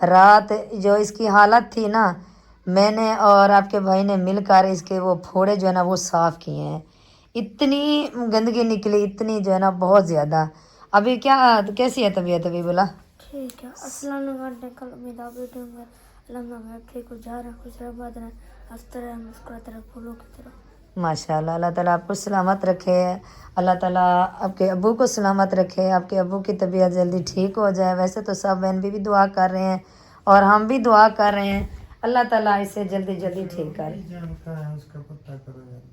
رات جو اس کی حالت تھی نا، میں نے اور آپ کے بھائی نے مل کر اس کے وہ پھوڑے جو ہے نا وہ صاف کیے ہیں. اتنی گندگی نکلی، اتنی جو ہے نا بہت زیادہ. ابھی کیسی ہے طبیعت ابھی بولا؟ ٹھیک ہے. السلام علیکم. کل امید آپ بیٹھے ہوں گے. الحمد للہ ٹھیک ہو جا رہا ہے، خوش رہے، آباد رہے، ہنستے رہے، مسکراتے رہے پھولوں کی طرح. ماشاء اللہ. اللہ تعالیٰ آپ کو سلامت رکھے. اللہ تعالیٰ آپ کے ابو کو سلامت رکھے. آپ کے ابو کی طبیعت جلدی ٹھیک ہو جائے. ویسے تو سب بہن بھی دعا کر رہے ہیں اور ہم بھی دعا کر رہے ہیں، اللہ تعالیٰ اسے جلدی جلدی ٹھیک کرے. جان کا ہے اس کا پتہ کرو یار.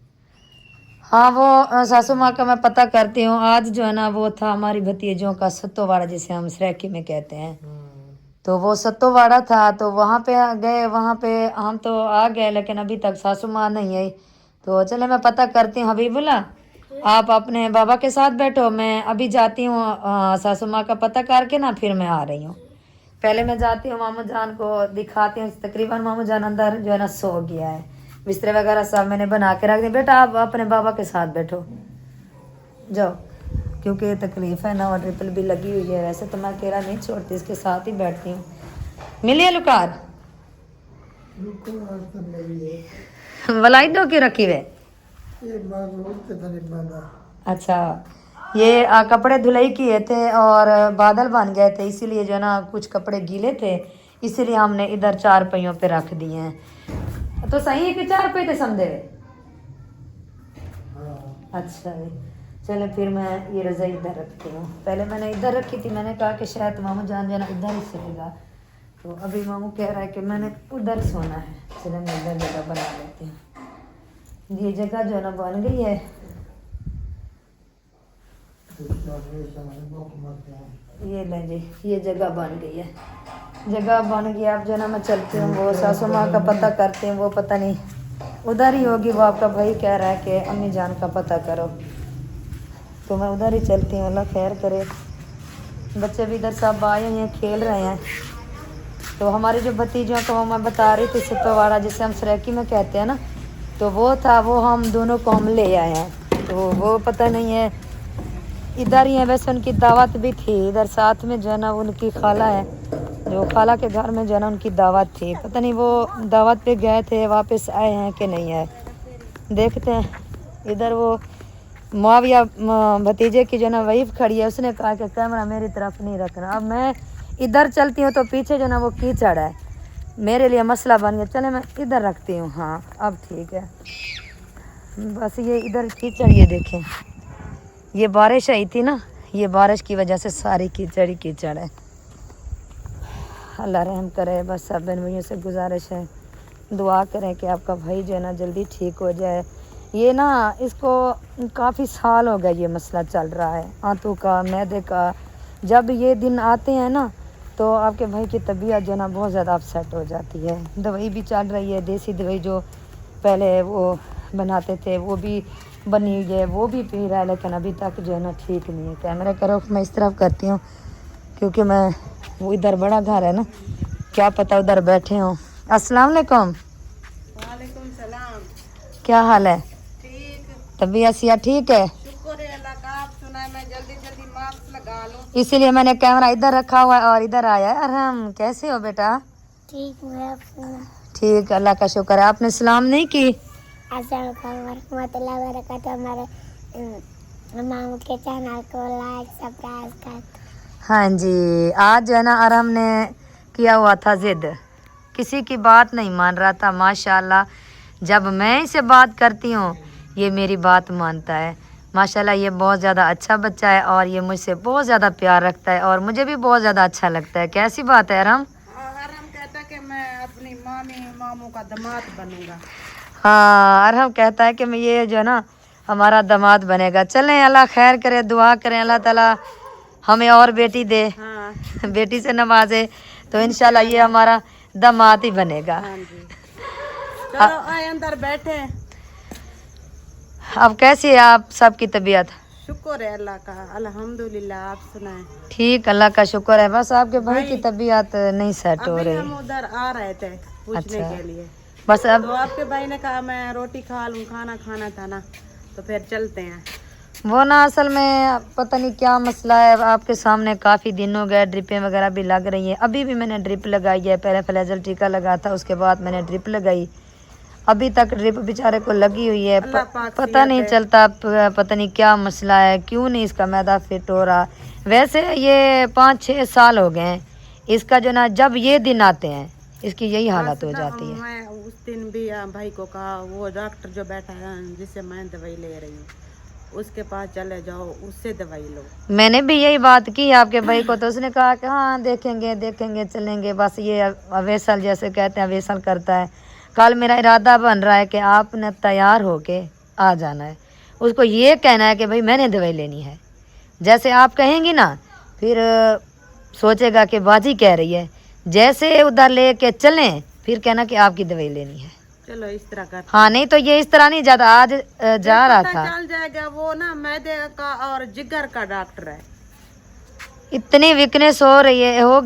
ہاں وہ ساسو ماں کا میں پتہ کرتی ہوں. آج جو ہے نا وہ تھا ہماری بھتیجوں کا ستو واڑا جسے ہم سریکی میں کہتے ہیں. تو وہ ستو واڑا تھا تو وہاں پہ گئے. وہاں پہ ہم تو آ گئے لیکن ابھی تک ساسو ماں نہیں آئی. تو چلے میں پتہ کرتی ہوں. حبیب اللہ آپ اپنے بابا کے ساتھ بیٹھو، میں ابھی جاتی ہوں ساسو ماں کا پتہ کر کے نا پھر میں آ رہی ہوں. پہلے میں جاتی ہوں ماموں جان کو دکھاتی ہوں. تقریباً ماموں جان اندر جو ہے نا سو گیا ہے. بسترے وغیرہ سب میں نے بنا کے رکھ دی. بیٹا آپ اپنے بابا کے ساتھ بیٹھو جاؤ، کیونکہ تکلیف ہے نا اور ٹرپل بھی لگی ہوئی ہے. ویسے تو میں اکیلا نہیں چھوڑتی، اس کے ساتھ ہی بیٹھتی ہوں. ملیے لکار رکو آج تک لگی ہے ولائی دو کی رکھی ہوئے. یہ باغ روڈ پہ تھا نہیں باندھا. اچھا یہ کپڑے دھلائی کیے تھے اور بادل بن گئے تھے، اسی لیے جو ہے نا کچھ کپڑے گیلے تھے، اسی لیے ہم نے ادھر 4 پہیوں پہ رکھ دیے ہیں. تو صحیح ہے کہ 4 پہ تھے سمجھے. اچھا چلے پھر میں یہ رضائی ادھر رکھتی ہوں. پہلے میں نے ادھر رکھی تھی، میں نے کہا کہ شاید ماموں جان جو ہے نا ادھر ہی سوئے گا. تو ابھی ماموں کہہ رہا ہے کہ میں نے ادھر سونا ہے. چلے میں ادھر جگہ بنا لیتی ہوں. یہ جگہ جو ہے نا بن گئی ہے. یہ لیں جی، یہ جگہ بن گئی ہے. جگہ بن گئی. اب جو ہے نا میں چلتی ہوں وہ ساسو ماں کا پتہ کرتی ہوں. وہ پتہ نہیں ادھر ہی ہوگی. وہ آپ کا بھائی کہہ رہا ہے کہ امی جان کا پتہ کرو، تو میں ادھر ہی چلتی ہوں. اللہ خیر کرے. بچے بھی ادھر سب آئے ہوئے ہیں، کھیل رہے ہیں. تو ہماری جو بھتیجوں کو وہ میں بتا رہی تھی ستو واڑا جسے ہم سریکی میں کہتے ہیں نا، تو وہ تھا، وہ ہم دونوں کو ہم لے آئے ہیں. تو وہ پتہ نہیں ہے ادھر ہی ہے. ویسے ان کی دعوت بھی تھی ادھر ساتھ میں جو ہے نا ان کی خالہ ہے، جو خالہ کے گھر میں جو ہے نا ان کی دعوت تھی. پتہ نہیں وہ دعوت پہ گئے تھے، واپس آئے ہیں کہ نہیں آئے. دیکھتے ہیں. ادھر وہ معاویہ بھتیجے کی جو ہے نا وائف کھڑی ہے. اس نے کہا کہ کیمرہ میری طرف نہیں رکھنا. اب میں ادھر چلتی ہوں تو پیچھے جو ہے نا وہ کیچڑ ہے، میرے لیے مسئلہ بن گیا. چلے میں ادھر رکھتی ہوں. ہاں اب ٹھیک ہے. بس یہ ادھر کیچڑ، یہ دیکھیں یہ بارش آئی تھی نا، یہ بارش کی وجہ سے ساری کیچڑ ہی کیچڑ ہے. اللہ رحم کرے. بس سب بہن بھائیوں سے گزارش ہے دعا کریں کہ آپ کا بھائی جو ہے نا جلدی ٹھیک ہو جائے. یہ نا اس کو کافی سال ہو گئے یہ مسئلہ چل رہا ہے، آنتوں کا، معدے کا. جب یہ دن آتے ہیں نا تو آپ کے بھائی کی طبیعت جو ہے نا بہت زیادہ اپسیٹ ہو جاتی ہے. دوائی بھی چل رہی ہے، دیسی دوائی جو پہلے وہ بناتے تھے وہ بھی بنی ہوئی ہے، وہ بھی پی رہا ہے، لیکن ابھی تک جو ہے نا ٹھیک نہیں ہے. کیمرے کا رخ میں اس طرف کرتی ہوں کیونکہ میں وہ ادھر بڑا گھر ہے نا، کیا پتہ ادھر بیٹھے ہوں. السلام علیکم. وعلیکم السلام. کیا حال ہے؟ ٹھیک، طبیعت صحت ٹھیک ہے؟ شکر ہے اللہ کا. آپ سنائیں، میں جلدی جلدی ماسک لگا لوں. اسی لیے میں نے کیمرہ ادھر رکھا ہوا ہے اور ادھر آیا ہے. ارحم کیسے ہو بیٹا؟ ٹھیک ہے. ٹھیک، اللہ کا شکر ہے. آپ نے سلام نہیں کی؟ السلام علیکم ورحمۃ اللہ وبرکاتہ. ہمارے ماموں کے چینل کو لائک سبسکرائب کر. ہاں جی، آج جو ہے نا ارحم نے کیا ہوا تھا ضد، کسی کی بات نہیں مان رہا تھا. ماشاءاللہ جب میں اسے بات کرتی ہوں یہ میری بات مانتا ہے. ماشاءاللہ یہ بہت زیادہ اچھا بچہ ہے اور یہ مجھ سے بہت زیادہ پیار رکھتا ہے اور مجھے بھی بہت زیادہ اچھا لگتا ہے. کیسی بات ہے ارحم؟ ارحم کہتا ہے کہ میں اپنی ماموں کا داماد بنوں گا. ہاں ارحم کہتا ہے کہ میں یہ جو ہے نا ہمارا داماد بنے گا. چلیں اللہ خیر کرے، دعا کریں اللہ تعالیٰ ہمیں اور بیٹی دے، ہاں بیٹی سے نوازے تو انشاءاللہ یہ ہمارا داماد ہی بنے گا. ہاں جی. چلو آئے اندر بیٹھے. اب کیسی ہے آپ سب کی طبیعت؟ شکر ہے اللہ کا، الحمدللہ. آپ سنائیں. ٹھیک، اللہ کا شکر ہے. بس آپ کے بھائی کی بھائی طبیعت نہیں سیٹ ہو ابھی رہی. ہم ادھر آ رہے تھے پوچھنے اچھا کے لیے، بس اب تو آپ کے بھائی نے کہا میں روٹی کھا لوں، کھانا کھانا تھا نا تو پھر چلتے ہیں. وہ نا اصل میں پتہ نہیں کیا مسئلہ ہے، آپ کے سامنے کافی دن ہو گئے، ڈرپیں وغیرہ بھی لگ رہی ہیں، ابھی بھی میں نے ڈرپ لگائی ہے، پہلے فلیزل ٹیکا لگا تھا، اس کے بعد میں نے ڈرپ لگائی، ابھی تک ڈرپ بیچارے کو لگی ہوئی ہے، اللہ پاک پتہ صحت نہیں دے۔ چلتا، پتہ نہیں کیا مسئلہ ہے، کیوں نہیں اس کا معدہ فٹ ہو رہا۔ ویسے یہ 5-6 سال ہو گئے ہیں اس کا جو نا، جب یہ دن آتے ہیں اس کی یہی حالت ہو جاتی ہے۔ میں اس دن بھی بھائی کو کہا، وہ ڈاکٹر جو بیٹھا ہے جس سے میں دوائی لے رہی ہوں، اس کے پاس چلے جاؤ، اس سے دوائی لو۔ میں نے بھی یہی بات کی آپ کے بھائی کو، تو اس نے کہا کہ ہاں دیکھیں گے چلیں گے، بس یہ ویسل جیسے کہتے ہیں ویسل کرتا ہے۔ کل میرا ارادہ بن رہا ہے کہ آپ نے تیار ہو کے آ جانا ہے، اس کو یہ کہنا ہے کہ بھائی میں نے دوائی لینی ہے، جیسے آپ کہیں گی نا پھر سوچے گا کہ باجی کہہ رہی ہے، جیسے ادھر لے کے چلیں پھر کہنا کہ آپ کی دوائی لینی ہے۔ چلو اس طرح کر ہاں نہیں تو یہ اس طرح نہیں جاتا، آج جا رہا تھا، چل جائے گا۔ وہ نا معدے کا اور جگر کا ڈاکٹر ہے۔ اتنی ویکنیس ہو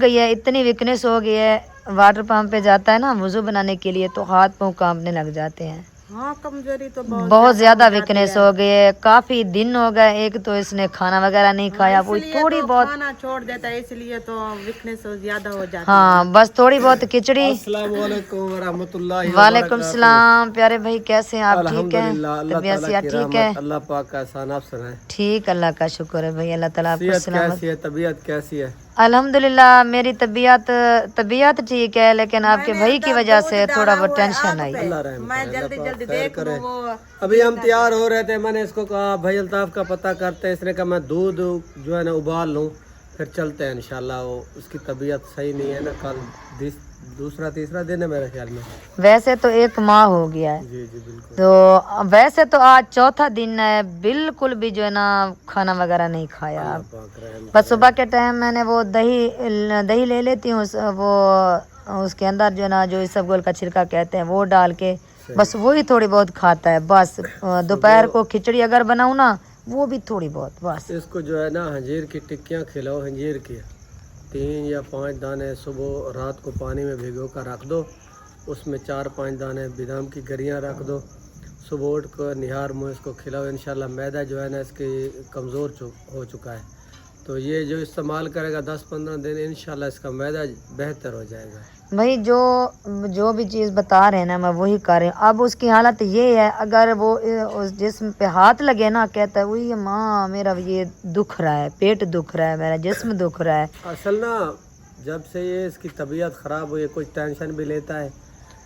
گئی ہے، اتنی ویکنیس ہو گئی ہے، واٹر پمپ پہ جاتا ہے نا وضو بنانے کے لیے تو ہاتھ پاؤں کانپنے لگ جاتے ہیں، ہاں کمزوری تو بہت زیادہ ہو جاتی ویکنیس ہے۔ ہو گئی ہے، کافی دن ہو گئے، ایک تو اس نے کھانا وغیرہ نہیں کھایا، اس وہ لیے تھوڑی تو بہت، کھانا چھوڑ دیتا ہے، اس لیے تو ویکنیس زیادہ ہو جاتی ہے۔ ہاں بس تھوڑی بہت کھچڑی۔ السلام علیکم ورحمۃ اللہ وعلیکم السلام پیارے بھائی، کیسے ہیں آپ؟ ٹھیک ہیں؟ الحمدللہ، اللہ طبیعت تعالیٰ صحت کی ٹھیک ہے؟ رحمت، اللہ پاک کا احسان، آپ سنائیں، ٹھیک، اللہ کا شکر ہے بھائی، اللہ تعالیٰ آپ کو صحت سلامت۔ کیسی ہے، طبیعت کیسی ہے؟ الحمدللہ میری طبیعت ٹھیک ہے، لیکن آپ کے بھائی کی وجہ سے تھوڑا بہت ٹینشن آئی۔ اللہ رحم میں کرے، جلدی اللہ پاک جلدی خیر دیکھ کرے۔ لوں۔ وہ ابھی ہم تیار ہو رہے تھے، میں نے اس کو کہا بھائی الطاف کا پتہ کرتے ہیں، اس نے کہا میں دودھ جو ہے نا ابال لوں پھر چلتے ہیں انشاءاللہ۔ وہ اس کی طبیعت صحیح نہیں ہے نا، کل دوسرا تیسرا دن ہے میرے خیال میں۔ ویسے تو 1 ماہ ہو گیا ہے، جی جی بالکل۔ تو ویسے تو آج 4تھا دن ہے، بالکل بھی جو ہے نا کھانا وغیرہ نہیں کھایا، اللہ پاک رحم بس کرے۔ صبح کے ٹائم میں نے وہ دہی لے لیتی ہوں، وہ اس کے اندر جو ہے نا جو اسب گول کا چھلکا کہتے ہیں وہ ڈال کے، بس وہی تھوڑی بہت کھاتا ہے بس۔ دوپہر کو کھچڑی اگر بناؤں نا وہ بھی تھوڑی بہت بس۔ اس کو جو ہے نا ہنجیر کی ٹکیاں کھلاؤ، ہنجیر کی 3 یا 5 دانے صبح رات کو پانی میں بھگو کر رکھ دو، اس میں 4-5 دانے بادام کی گریاں رکھ دو، صبح اٹھ کر نہار منہ اس کو کھلاؤ، انشاءاللہ معدہ جو ہے نا اس کی کمزور ہو چکا ہے، تو یہ جو استعمال کرے گا 10-15 دن انشاءاللہ اس کا معدہ بہتر ہو جائے گا۔ بھائی جو بھی چیز بتا رہے ہیں نا میں وہی کر رہی ہوں۔ اب اس کی حالت یہ ہے، اگر وہ اس جسم پہ ہاتھ لگے نا کہتا ہے وہی ماں میرا یہ دکھ رہا ہے، پیٹ دکھ رہا ہے، میرا جسم دکھ رہا ہے۔ اصل نا جب سے یہ اس کی طبیعت خراب ہوئی ہے، کچھ ٹینشن بھی لیتا ہے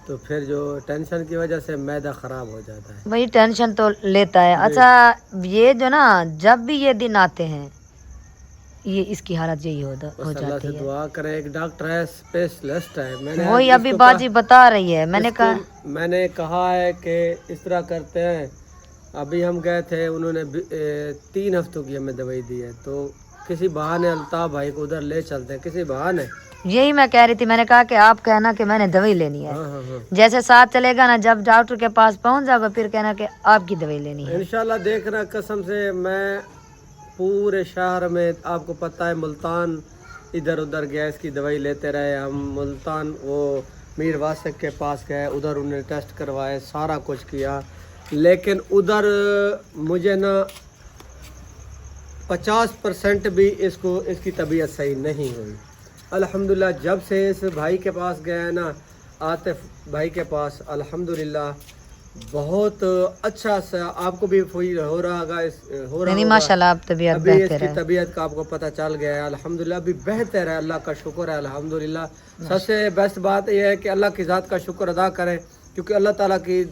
تو پھر جو ٹینشن کی وجہ سے معدہ خراب ہو جاتا ہے۔ بھائی ٹینشن تو لیتا ہے۔ اچھا یہ جو نا جب بھی یہ دن آتے ہیں یہ اس کی حالت یہی ہو بس اللہ سے جاتی ہے، دعا کریں، ایک ڈاکٹر ہے اسپیشلسٹ ہے، میں نے وہی اس ابھی کو باجی بتا رہی ہے، میں نے اس کو کہا میں نے کہا ہے کہ اس طرح کرتے ہیں، ابھی ہم گئے تھے، انہوں نے 3 ہفتوں کی ہمیں دوائی دی ہے، تو کسی بہانے الطاف بھائی کو ادھر لے چلتے ہیں، کسی بہانے۔ یہی میں کہہ رہی تھی، میں نے کہا کہ آپ کہنا کہ میں نے دوائی لینی ہے، ہاں ہاں ہاں جیسے ساتھ چلے گا نا جب ڈاکٹر کے پاس پہنچ جاؤ گا پھر کہنا کہ آپ کی دوائی لینی ہے۔ انشاءاللہ دیکھنا، قسم سے میں پورے شہر میں، آپ کو پتہ ہے ملتان ادھر ادھر گیس کی دوائی لیتے رہے ہم، ملتان وہ میر واسق کے پاس گئے، ادھر انہوں نے ٹیسٹ کروائے، سارا کچھ کیا، لیکن ادھر مجھے نا 50% بھی اس کی طبیعت صحیح نہیں ہوئی۔ الحمدللہ جب سے اس بھائی کے پاس گئے نا، عاطف بھائی کے پاس، الحمدللہ بہت اچھا سا، آپ کو بھی ہو رہا ہوگا، نہیں ماشاءاللہ اب طبیعت ابھی اس بہتر کی ہے۔ طبیعت کا آپ کو پتہ چل گیا ہے، الحمدللہ ابھی بہتر ہے، اللہ کا شکر ہے الحمدللہ۔ سب سے بیسٹ بات یہ ہے کہ اللہ کی ذات کا شکر ادا کریں، کیونکہ اللہ تعالیٰ کی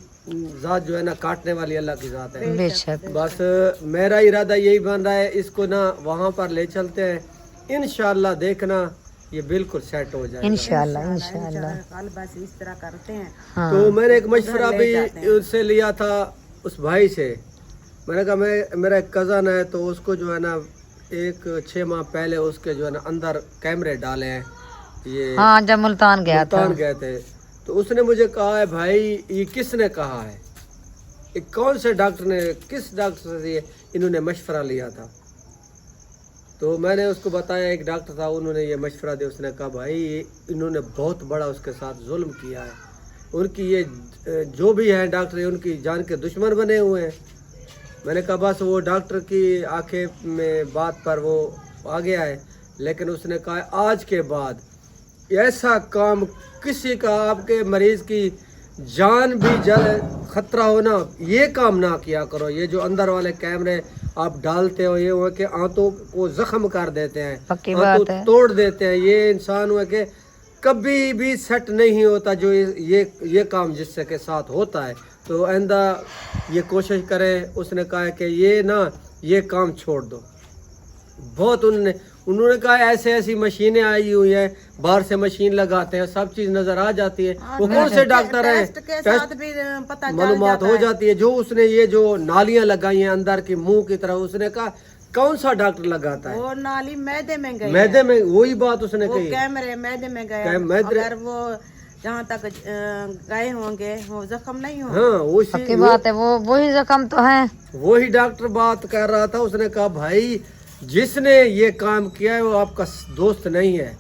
ذات جو ہے نا کاٹنے والی اللہ کی ذات ہے۔ بے شک بس میرا ارادہ یہی بن رہا ہے، اس کو نا وہاں پر لے چلتے ہیں، انشاءاللہ دیکھنا یہ بالکل سیٹ ہو جائے گا انشاءاللہ انشاءاللہ۔ کل بس اس طرح کرتے ہیں۔ ہاں تو میں نے ایک مشورہ بھی اس سے لیا تھا، اس بھائی سے، میں نے کہا میرا ایک کزن ہے، تو اس کو جو ہے نا 6 ماہ پہلے اس کے جو ہے نا اندر کیمرے ڈالے ہیں، یہ ہاں جب ملتان گیا تھا ملتان گئے تھے، تو اس نے مجھے کہا ہے بھائی یہ کس نے کہا ہے، یہ کون سے ڈاکٹر نے، کس ڈاکٹر سے انہوں نے مشورہ لیا تھا؟ تو میں نے اس کو بتایا ایک ڈاکٹر تھا، انہوں نے یہ مشورہ دیا، اس نے کہا بھائی انہوں نے بہت بڑا اس کے ساتھ ظلم کیا ہے، ان کی یہ جو بھی ہیں ڈاکٹر ان کی جان کے دشمن بنے ہوئے ہیں، میں نے کہا بس وہ ڈاکٹر کی آنکھیں میں بات پر وہ آ گیا ہے، لیکن اس نے کہا آج کے بعد ایسا کام کسی کا آپ کے مریض کی جان بھی خطرہ ہونا یہ کام نہ کیا کرو. یہ جو اندر والے کیمرے آپ ڈالتے ہو یہ ہوا کہ آنتوں کو زخم کر دیتے ہیں، پکی آنتوں بات ہے. توڑ دیتے ہیں. یہ انسان ہوا کہ کبھی بھی سیٹ نہیں ہوتا جو یہ کام جس سے کے ساتھ ہوتا ہے. تو آئندہ یہ کوشش کریں. اس نے کہا کہ یہ کام چھوڑ دو. بہت انہوں نے کہا ایسی مشینیں آئی ہوئی ہیں، باہر سے مشین لگاتے ہیں، سب چیز نظر آ جاتی ہے. وہ کون سے ڈاکٹر ہیں، ٹیسٹ کے ساتھ بھی پتہ چل معلومات ہو جاتی ہے. جو اس نے یہ جو نالیاں لگائی ہیں اندر کی منہ کی طرح، اس نے کہا کون سا ڈاکٹر لگاتا ہے؟ وہ نالی میدے میں گئی، میدے میں. وہی بات اس نے وہ کہی. کیمرے میدے میں گئے. اگر وہ جہاں تک گئے ہوں گے وہ زخم نہیں ہوں. ہاں پکی بات ہے. وہی زخم تو ہے. وہی ڈاکٹر بات کر رہا تھا. اس نے کہا بھائی جس نے یہ کام کیا ہے وہ آپ کا دوست نہیں ہے،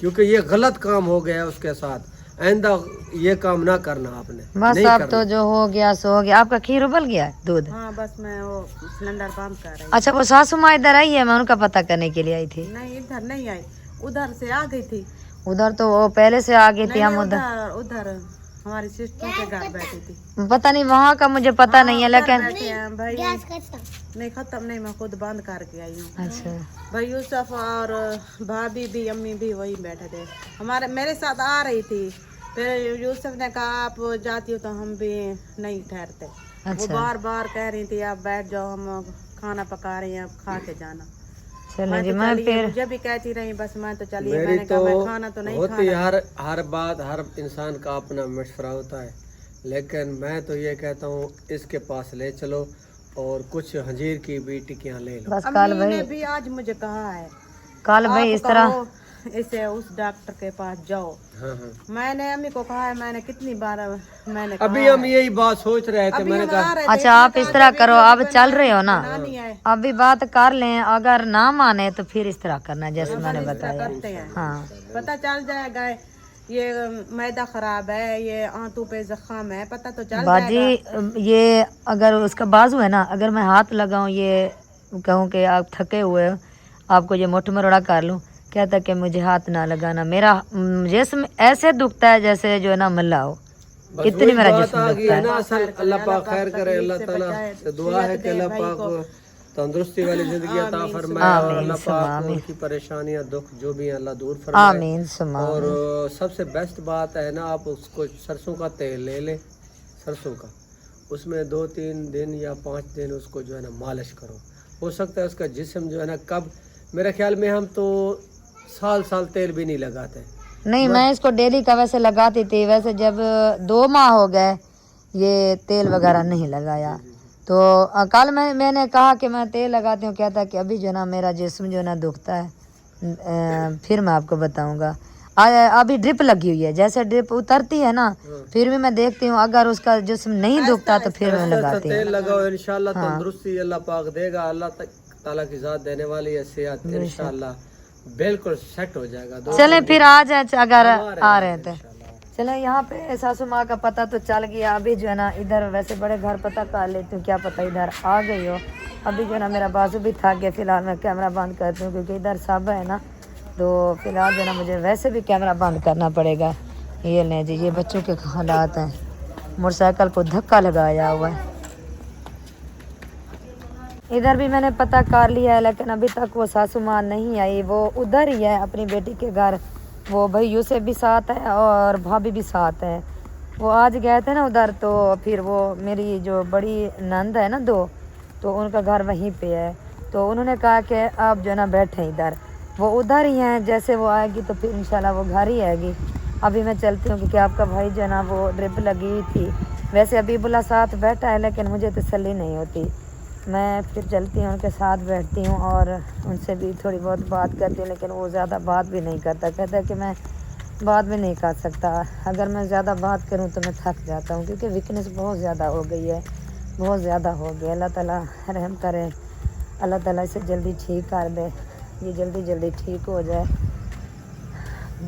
کیونکہ یہ غلط کام ہو گیا ہے اس کے ساتھ. آئندہ یہ کام نہ کرنا آپ نے. بس اب تو جو ہو گیا سو ہو گیا. آپ کا کھیر ابل گیا ہے دودھ؟ ہاں بس میں وہ سلنڈر بند کر رہی. اچھا وہ ساسو ماں ادھر آئی ہے؟ میں ان کا پتہ کرنے کے لیے آئی تھی. نہیں ادھر نہیں آئی، ادھر سے آ گئی تھی. ادھر تو وہ پہلے سے آ گئی تھی. ہم ادھر ہماری سسٹر کے گھر بیٹھی تھی. پتہ نہیں وہاں کا مجھے پتہ نہیں ہے، لیکن بھائی نہیں ختم نہیں، میں خود بند کر کے آئی ہوں. اچھا بھائی یوسف اور بھابھی بھی امی بھی وہی بیٹھے تھے، میرے ساتھ آ رہی تھی. پھر یوسف نے کہا آپ جاتی ہو تو ہم بھی نہیں ٹھہرتے. وہ بار بار کہہ رہی تھی آپ بیٹھ جاؤ، ہم کھانا پکا رہے ہیں، آپ کھا کے جانا. چلیں جی. میں پھر مجھے بھی کہتی رہی بس میں تو چلیے. میں میری نے کہا تو میں کھانا تو نہیں ہوتی کھانا. ہر بات ہر انسان کا اپنا مشورہ ہوتا ہے، لیکن میں تو یہ کہتا ہوں اس کے پاس لے چلو اور کچھ ہنجیر کی بھی ٹکیاں لے لو. بس کل امی نے بھائی بھی آج مجھے کہا ہے کل بھائی اس طرح اسے اس ڈاکٹر کے پاس جاؤ. ہاں ہاں میں نے امی کو کہا ہے، میں نے کتنی بار میں نے ابھی ہم یہی بات سوچ رہے تھے. میں نے کہا اچھا آپ اس طرح کرو، اب چل رہے ہو نا، ابھی بات کر لیں. اگر نہ مانے تو پھر اس طرح کرنا جیسے میں نے بتایا. ہاں پتہ چل جائے گا یہ معدہ خراب ہے، یہ آنتوں پہ زخم ہے، پتہ تو چل جائے گا. باجی یہ اگر اس کا بازو ہے نا، اگر میں ہاتھ لگاؤں یہ کہوں کہ آپ تھکے ہوئے ہو، آپ کو یہ مٹھ مروڑا کر لوں، کہتا کہ مجھے ہاتھ نہ لگانا. میرا جسم ایسے دکھتا ہے جیسے جو ہے نا ملا ہو. اتنی میرا جسم دکھتا ہے. اصل اللہ پاک خیر کرے. اللہ تعالیٰ سے دعا ہے کہ اللہ پاک تندرستی والی زندگی عطا فرمائے اور اللہ پاک ان کی پریشانیاں دکھ جو بھی ہیں اللہ دور فرمائے. آمین ثم اور آمین. سب سے بیسٹ بات ہے نا، آپ اس کو سرسوں کا تیل لے لیں، سرسوں کا، اس میں 2-3 دن یا 5 دن اس کو جو ہے نا مالش کرو. ہو سکتا ہے اس کا جسم جو ہے نا کب، میرے خیال میں ہم تو سال تیل بھی نہیں لگاتے. نہیں میں اس کو ڈیلی کا ویسے لگاتی تھی. ویسے جب 2 ماہ ہو گئے یہ تیل وغیرہ نہیں لگایا. تو کل میں نے کہا کہ میں تیل لگاتی ہوں. کہتا کہ ابھی جو نا میرا جسم جو نا دکھتا ہے. پھر میں آپ کو بتاؤں گا. ابھی ڈرپ لگی ہوئی ہے، جیسے ڈرپ اترتی ہے نا پھر بھی میں دیکھتی ہوں. اگر اس کا جسم نہیں دکھتا تو پھر میں لگاتی ہوں. تیل لگاؤ انشاءاللہ تندرستی اللہ پاک دے گا. اللہ تعالیٰ کی ذات دینے والی ہے صحت، انشاءاللہ بالکل سیٹ ہو جائے گا. چلیں پھر آ جائیں اگر آ رہے تھے. چلیں یہاں پہ ساسو ماں کا پتہ تو چل گیا. ابھی جو ہے نا ادھر ویسے بڑے گھر پتہ کر لیتی ہوں، کیا پتہ ادھر آ گئی ہو. ابھی جو ہے نا میرا بازو بھی تھک گیا. فی الحال میں کیمرہ بند کرتی ہوں کیونکہ ادھر سب ہے نا، تو فی الحال جو ہے نا مجھے ویسے بھی کیمرہ بند کرنا پڑے گا. یہ لیں جی، یہ بچوں کے حالات ہیں. موٹر سائیکل کو دھکا لگایا ہوا ہے. ادھر بھی میں نے پتہ کر لیا ہے لیکن ابھی تک وہ ساسو ماں نہیں آئی. وہ ادھر ہی ہے اپنی بیٹی کے گھر. وہ بھائی یوسف بھی ساتھ ہے اور بھابھی بھی ساتھ ہے. وہ آج گئے تھے نا ادھر، تو پھر وہ میری جو بڑی نند ہے نا 2، تو ان کا گھر وہیں پہ ہے. تو انہوں نے کہا کہ آپ جو ہے نا بیٹھیں ادھر. وہ ادھر ہی ہیں، جیسے وہ آئے گی تو پھر انشاءاللہ وہ گھر ہی آئے گی. ابھی میں چلتی ہوں کیونکہ آپ کا بھائی جو ہے نا وہ ڈرپ لگی ہوئی تھی. ویسے حبیب اللہ ساتھ بیٹھا ہے لیکن مجھے تسلی نہیں ہوتی. میں پھر چلتی ہوں ان کے ساتھ بیٹھتی ہوں اور ان سے بھی تھوڑی بہت بات کرتی ہوں، لیکن وہ زیادہ بات بھی نہیں کرتا. کہتا ہے کہ میں بات بھی نہیں کر سکتا. اگر میں زیادہ بات کروں تو میں تھک جاتا ہوں کیونکہ ویکنیس بہت زیادہ ہو گئی ہے، بہت زیادہ ہو گئی. اللہ تعالیٰ رحم کرے، اللہ تعالیٰ اسے جلدی ٹھیک کر دے، یہ جلدی ٹھیک ہو جائے.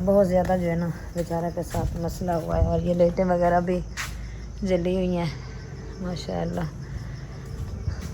بہت زیادہ جو ہے نا بیچارہ کے ساتھ مسئلہ ہوا ہے. اور یہ لائٹیں وغیرہ بھی جلی ہوئی ہیں ماشاء اللہ.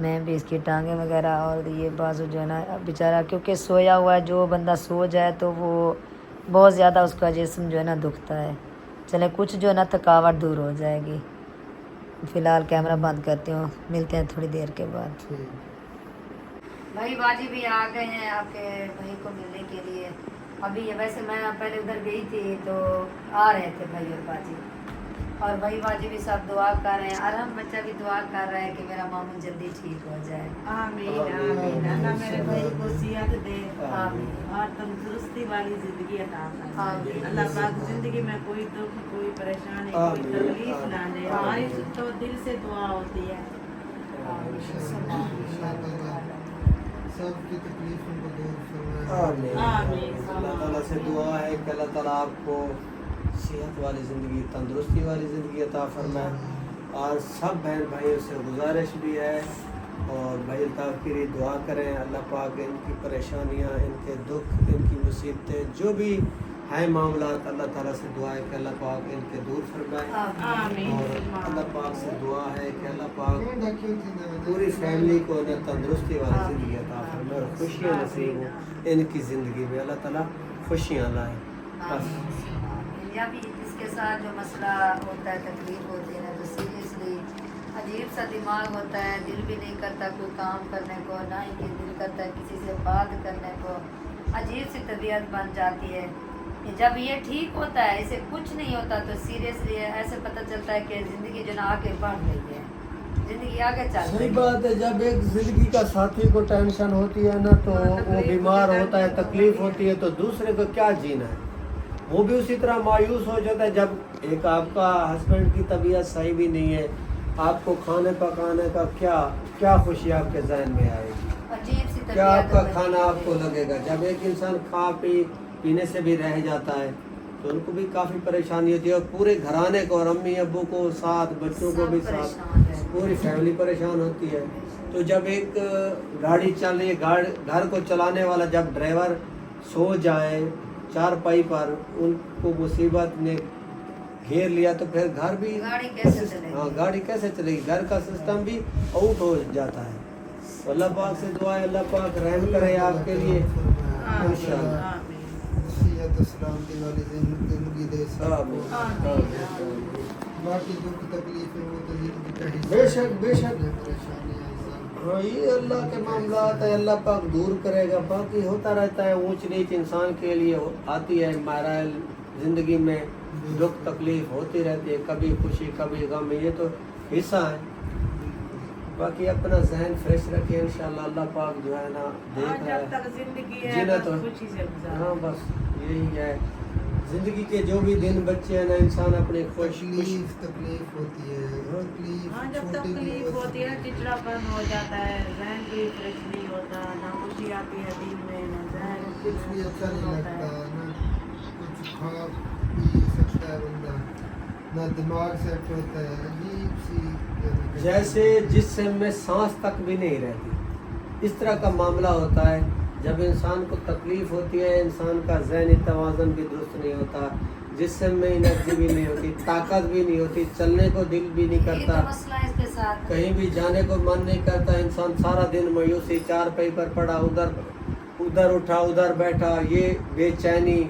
میں بھی اس کی ٹانگیں وغیرہ اور یہ بازو جو ہے نا بیچارہ کیونکہ سویا ہوا ہے، جو بندہ سو جائے تو وہ بہت زیادہ اس کا جسم جو ہے نا دکھتا ہے. چلے کچھ جو ہے نا تھکاوٹ دور ہو جائے گی. فی الحال کیمرہ بند کرتی ہوں، ملتے ہیں تھوڑی دیر کے بعد. بھائی باجی بھی آ گئے ہیں آپ کے بھائی کو ملنے کے لیے. ابھی ویسے میں پہلے ادھر گئی تھی تو آ رہے تھے بھائی اور باجی، اور بھائی باجی بھی سب دعا کر رہے ہیں، اور ہم بچہ بھی دعا کر رہا ہے کہ میرا ماموں جلدی ٹھیک ہو جائے. آمین آمین. اللہ میرے بھائی کو صحت دے آمین اور تندرستی والی زندگی عطا فرمائے. آمین. اللہ پاک زندگی میں کوئی دکھ، کوئی پریشانی، کوئی تکلیف نہ دے. ہماری تو دل سے دعا ہوتی ہے. سب کی تکلیفوں کو دور فرمائے. آمین. آمین. اللہ تعالیٰ سے دعا ہے کہ اللہ تعالیٰ آپ کو صحت والی زندگی، تندرستی والی زندگی عطا فرمائے. اور سب بہن بھائیوں سے گزارش بھی ہے اور بھائی الطاف کے لیے دعا کریں. اللہ پاک ان کی پریشانیاں، ان کے دکھ، ان کی مصیبتیں جو بھی ہیں معاملات، اللہ تعالیٰ سے دعا ہے کہ اللہ پاک ان کے دور فرمائے. آمین. اور اللہ پاک سے دعا ہے کہ اللہ پاک پوری فیملی کو نہ تندرستی والی زندگی عطا فرمائے اور خوشیاں نصیب ہوں ان کی زندگی میں. اللہ تعالیٰ خوشیاں لائے. بس یا بھی اس کے ساتھ جو مسئلہ ہوتا ہے، تکلیف ہوتی ہے نا، تو سیریسلی عجیب سا دماغ ہوتا ہے، دل بھی نہیں کرتا کوئی کام کرنے کو، نہ ہی کہ دل کرتا ہے کسی سے بات کرنے کو. عجیب سی طبیعت بن جاتی ہے. جب یہ ٹھیک ہوتا ہے، اسے کچھ نہیں ہوتا، تو سیریسلی ایسے پتہ چلتا ہے کہ زندگی جو نا آگے بڑھ رہی ہے، زندگی آگے چل رہی صحیح ہے. بات ہے. جب ایک زندگی کا ساتھی کو ٹینشن ہوتی ہے نا تو وہ بیمار ہوتا ہے، تکلیف ہوتی ہے، تو دوسرے کو کیا جینا ہے. وہ بھی اسی طرح مایوس ہو جاتا ہے. جب ایک آپ کا ہسبینڈ کی طبیعت صحیح بھی نہیں ہے، آپ کو کھانے پکانے کا کیا خوشی آپ کے ذہن میں آئے گی؟ عجیب سی کیا آپ کا طبیعت کھانا آپ کو لگے گا؟ جب ایک انسان کھا پینے سے بھی رہ جاتا ہے تو ان کو بھی کافی پریشانی ہوتی ہے، اور پورے گھرانے کو اور امی ابو کو ساتھ، بچوں کو بھی ساتھ، پوری فیملی پریشان ہوتی ہے. تو جب ایک گاڑی چل رہی ہے، گھر کو چلانے والا جب ڈرائیور سو جائے چارپائی پر، ان کو مصیبت نے گھیر لیا تو پھر گھر بھی گاڑی کیسے چلے گی؟ ہاں گاڑی کیسے چلے گی؟ گھر کا سسٹم بھی آؤٹ ہو جاتا ہے. اللہ پاک سے دعا ہے اللہ پاک رحم کرے آپ کے لیے انشاءاللہ. آمین. صحت و سلامتی والی زندگی دے سب آمین. کو. باقی دکھ تکلیفیں وہ تو زندگی کا حصہ بے شک، بے شک. پریشانیاں انسان ہاں یہ اللہ کے معاملات ہے، اللہ پاک دور کرے گا. باقی ہوتا رہتا ہے، اونچ نیچ انسان کے لیے آتی ہے. مراحل زندگی میں دکھ تکلیف ہوتی رہتی ہے، کبھی خوشی کبھی غم، یہ تو حصہ ہے. باقی اپنا ذہن فریش رکھے انشاءاللہ. اللہ پاک جو ہے نا دیکھ رہا جب ہے. تک زندگی ہے جینا بس تو خوشی سے گزارو. ہاں بس یہی ہے. زندگی کے جو بھی دن بچے ہیں نا، انسان اپنے خوش تکلیف ہوتی ہے. تکلیف ہاں جب چھوٹی بھی تکلیف ہو ہوتی ہے، چچڑا پن ہو جاتا ہے، ذہن بھی فریش نہیں ہوتا، نہ خوشی آتی ہے دل میں، نہ ذہن کچھ بھی اچھا نہیں ہوتا ہے. لگتا نا، کچھ کھا پی سکتا ہے بندہ، نہ دماغ سیٹ ہوتا ہے. عجیب سی جیسے جسم میں سانس تک بھی نہیں رہتی، اس طرح کا معاملہ ہوتا ہے. جب انسان کو تکلیف ہوتی ہے، انسان کا ذہنی توازن بھی درست نہیں ہوتا، جسم میں انرجی بھی نہیں ہوتی، طاقت بھی نہیں ہوتی، چلنے کو دل بھی نہیں یہ کرتا، تو مسئلہ ہے اس کے ساتھ. کہیں بھی جانے کو من نہیں کرتا. انسان سارا دن مایوسی، چارپائی پر پڑا، ادھر اٹھا ادھر بیٹھا، یہ بے چینی،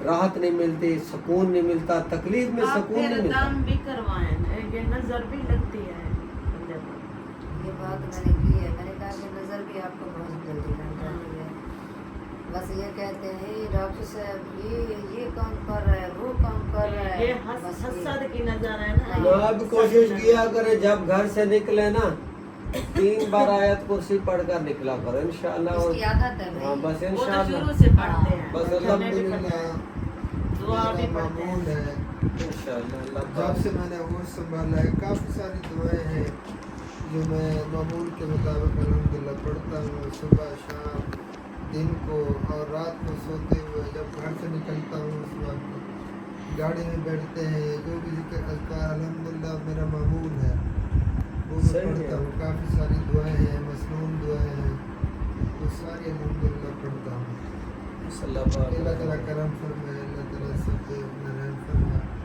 راحت نہیں ملتی، سکون نہیں ملتا، تکلیف میں آپ سکون نہیں پھر ملتا. دم بھی کروائیں، یہ نظر بھی لگتی ہے بندے کو. یہ بات میں نے کی ہے، میں نے کہا کہ نظر بھی آپ کو بہت جلدی لگ جاتی ہے. بس یہ کہتے ہیں ڈاکٹر صاحب یہ کام کر رہا ہے، وہ کام کر رہا ہے. یہ بس حسد کی نظر ہے نا. تو آپ کوشش کیا کریں جب گھر سے نکلے نا 3 بار آیت کرسی پڑھ کر نکلا کرو انشاءاللہ. اس کی عادت ہے ہاں بھائی. بس وہ تو انشاءاللہ شروع سے پڑھتے ہیں، بس چلنے بھی پڑھتے ہیں، الحمدللہ دعا بھی میرا پڑھتے ہیں. معمول ہے. انشاءاللہ اللہ جب پاک سے میں نے ہوش سنبھالا ہے، کافی ساری دعائیں ہیں جو میں معمول کے مطابق الحمدللہ پڑھتا ہوں، صبح شام، دن کو اور رات کو سوتے ہوئے. جب گھر سے نکلتا ہوں اس وقت، گاڑی میں بیٹھتے ہیں، جو بھی ذکر اذکار الحمدللہ میرا معمول ہے وہ میں صحیح ہے. پڑھتا ہوں. کافی ساری دعائیں ہیں، مسنون دعائیں ہیں، وہ ساری الحمدللہ پڑھتا ہوں. اللہ پاک اللہ تعالیٰ کرم فرمائے، اللہ تعالیٰ سب پہ اپنا رحم فرمائے.